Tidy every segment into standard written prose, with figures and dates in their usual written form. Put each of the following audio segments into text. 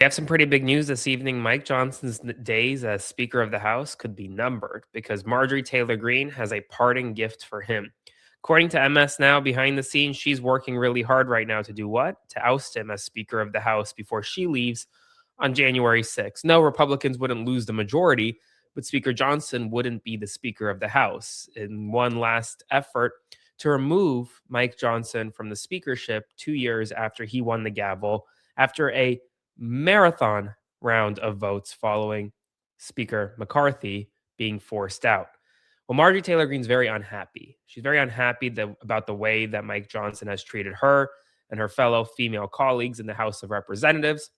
We have some pretty big news this evening. Mike Johnson's days as Speaker of the House could be numbered because Marjorie Taylor Greene has a parting gift for him. According to MS Now, behind the scenes, she's working really hard right now to do what? To oust him as Speaker of the House before she leaves on January 6th. No, Republicans wouldn't lose the majority, but Speaker Johnson wouldn't be the Speaker of the House. In one last effort to remove Mike Johnson from the speakership 2 years after he won the gavel, after a marathon round of votes following Speaker McCarthy being forced out. Well, Marjorie Taylor Greene's very unhappy. She's very unhappy about the way that Mike Johnson has treated her and her fellow female colleagues in the House of Representatives.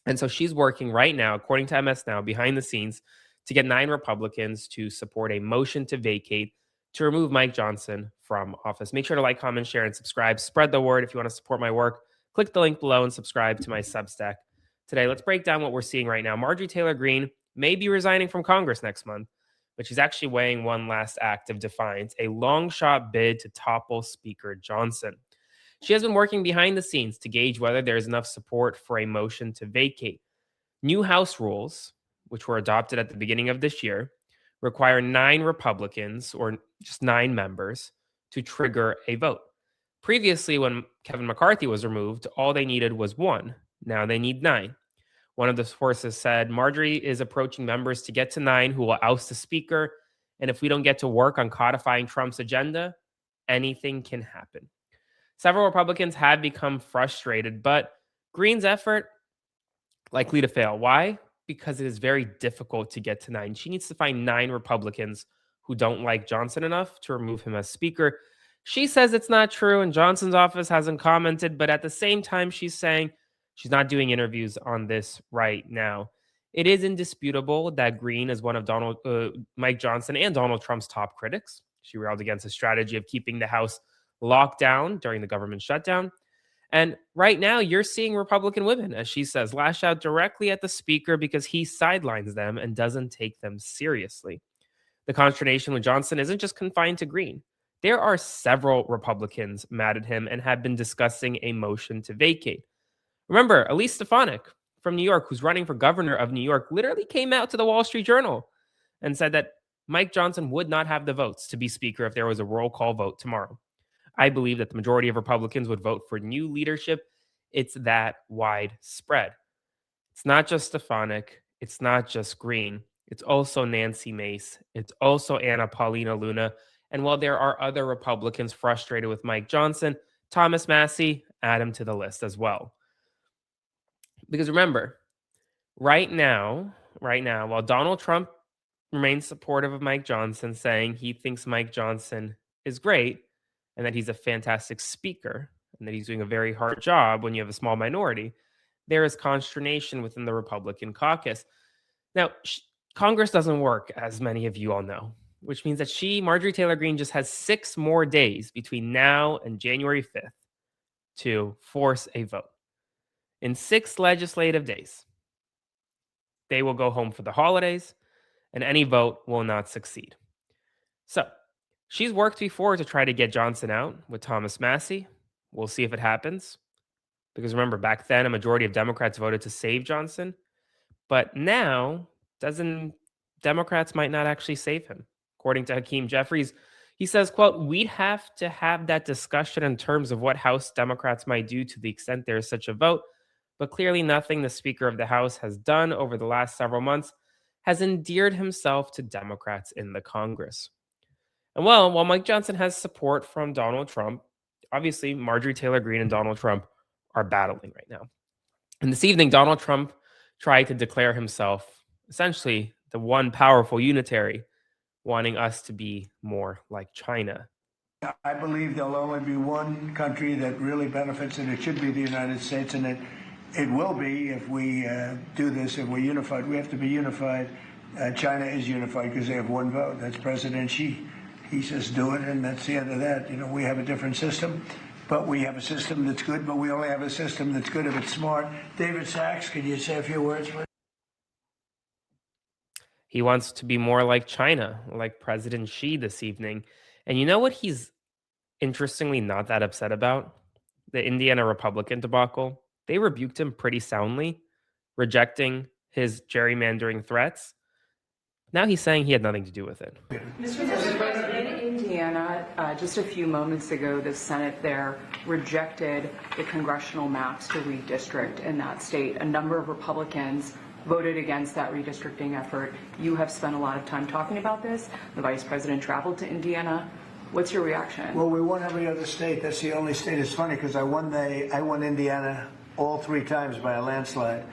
And so she's working right now, according to MS Now, behind the scenes to get 9 Republicans to support a motion to vacate to remove Mike Johnson from office. Make sure to like, comment, share, and subscribe. Spread the word if you want to support my work. Click the link below and subscribe to my Substack. Today, let's break down what we're seeing right now. Marjorie Taylor Greene may be resigning from Congress next month, but she's actually weighing one last act of defiance, a long shot bid to topple Speaker Johnson. She has been working behind the scenes to gauge whether there is enough support for a motion to vacate. New House rules, which were adopted at the beginning of this year, require 9 Republicans, or just 9 members, to trigger a vote. Previously, when Kevin McCarthy was removed, all they needed was 1. Now they need 9. One of the sources said Marjorie is approaching members to get to 9 who will oust the speaker. And if we don't get to work on codifying Trump's agenda, anything can happen. Several Republicans have become frustrated, but Greene's effort likely to fail. Why? Because it is very difficult to get to 9. She needs to find 9 Republicans who don't like Johnson enough to remove him as speaker. She says it's not true, and Johnson's office hasn't commented, but at the same time, she's saying she's not doing interviews on this right now. It is indisputable that Greene is one of Mike Johnson and Donald Trump's top critics. She railed against a strategy of keeping the House locked down during the government shutdown. And right now, you're seeing Republican women, as she says, lash out directly at the speaker because he sidelines them and doesn't take them seriously. The consternation with Johnson isn't just confined to Greene. There are several Republicans mad at him and have been discussing a motion to vacate. Remember, Elise Stefanik from New York, who's running for governor of New York, literally came out to the Wall Street Journal and said that Mike Johnson would not have the votes to be speaker if there was a roll call vote tomorrow. I believe that the majority of Republicans would vote for new leadership. It's that widespread. It's not just Stefanik. It's not just Greene. It's also Nancy Mace. It's also Anna Paulina Luna. And while there are other Republicans frustrated with Mike Johnson, Thomas Massie, add him to the list as well. Because remember, right now, while Donald Trump remains supportive of Mike Johnson, saying he thinks Mike Johnson is great and that he's a fantastic speaker and that he's doing a very hard job when you have a small minority, there is consternation within the Republican caucus. Now, Congress doesn't work, as many of you all know, which means that Marjorie Taylor Greene, just has 6 more days between now and January 5th to force a vote. In 6 legislative days, they will go home for the holidays, and any vote will not succeed. So, she's worked before to try to get Johnson out with Thomas Massie. We'll see if it happens. Because remember, back then, a majority of Democrats voted to save Johnson. But now, Democrats might not actually save him. According to Hakeem Jeffries, he says, quote, "We'd have to have that discussion in terms of what House Democrats might do to the extent there is such a vote. But clearly nothing the Speaker of the House has done over the last several months has endeared himself to Democrats in the Congress." And while Mike Johnson has support from Donald Trump, obviously Marjorie Taylor Greene and Donald Trump are battling right now. And this evening, Donald Trump tried to declare himself essentially the one powerful unitary, wanting us to be more like China. I believe there'll only be one country that really benefits, and it should be the United States, and it will be if we do this, if we're unified. We have to be unified. China is unified because they have one vote. That's President Xi. He says do it, and that's the end of that. You know, we have a different system, but we have a system that's good, but we only have a system that's good if it's smart. David Sachs, could you say a few words, please? He wants to be more like China, like President Xi this evening. And you know what he's interestingly not that upset about? The Indiana Republican debacle. They rebuked him pretty soundly, rejecting his gerrymandering threats. Now he's saying he had nothing to do with it. Mr. President, in Indiana, just a few moments ago, the Senate there rejected the congressional maps to redistrict in that state. A number of Republicans voted against that redistricting effort. You have spent a lot of time talking about this. The Vice President traveled to Indiana. What's your reaction? Well, we won every other state. That's the only state. It's funny because I won Indiana all 3 times by a landslide.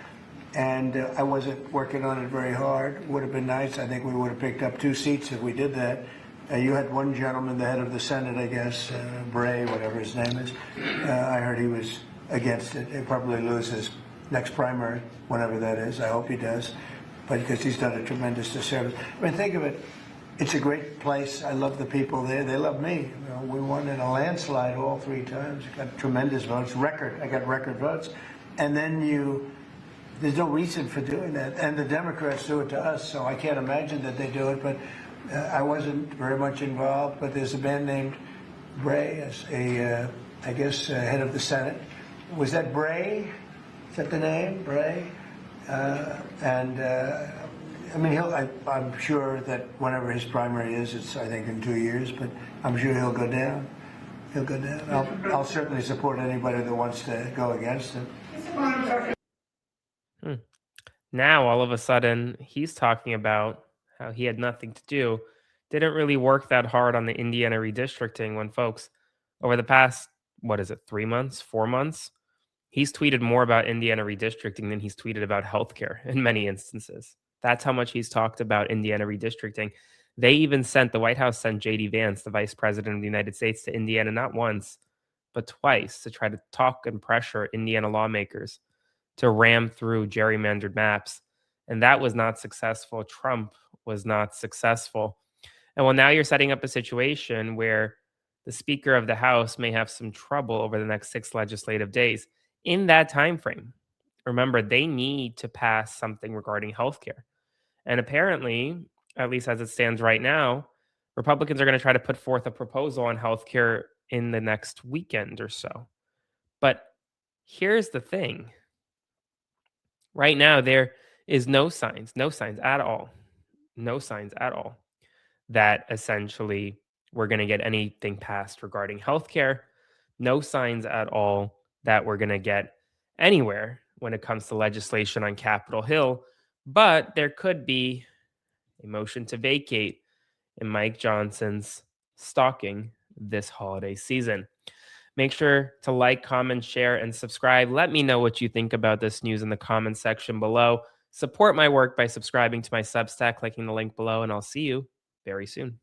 And I wasn't working on it very hard. Would have been nice. I think we would have picked up 2 seats if we did that. You had one gentleman, the head of the Senate, I guess, Bray, whatever his name is. I heard he was against it. He'll probably lose his next primary, whenever that is. I hope he does, but because he's done a tremendous disservice. I mean, think of it. It's a great place. I love the people there. They love me. You know, we won in a landslide all 3 times. Got tremendous votes. I got record votes. And then there's no reason for doing that. And the Democrats do it to us, so I can't imagine that they do it. But I wasn't very much involved. But there's a man named Bray, as I guess, head of the Senate. Was that Bray? Is that the name, Bray? I mean, I'm sure that whenever his primary is, it's, I think, in 2 years. But I'm sure he'll go down. He'll go down. I'll certainly support anybody that wants to go against him. Now, all of a sudden, he's talking about how he had nothing to do, didn't really work that hard on the Indiana redistricting when, folks, over the past, 3 months, 4 months, he's tweeted more about Indiana redistricting than he's tweeted about healthcare in many instances. That's how much he's talked about Indiana redistricting. The White House sent J.D. Vance, the Vice President of the United States, to Indiana not once, but twice to try to talk and pressure Indiana lawmakers to ram through gerrymandered maps. And that was not successful. Trump was not successful. And well, now you're setting up a situation where the Speaker of the House may have some trouble over the next 6 legislative days. In that time frame, remember, they need to pass something regarding healthcare. And apparently, at least as it stands right now, Republicans are going to try to put forth a proposal on healthcare in the next weekend or so. But here's the thing. Right now, there is no signs at all that essentially we're going to get anything passed regarding healthcare. No signs at all that we're going to get anywhere when it comes to legislation on Capitol Hill. But there could be a motion to vacate in Mike Johnson's stocking this holiday season. Make sure to like, comment, share, and subscribe. Let me know what you think about this news in the comments section below. Support my work by subscribing to my Substack, clicking the link below, and I'll see you very soon.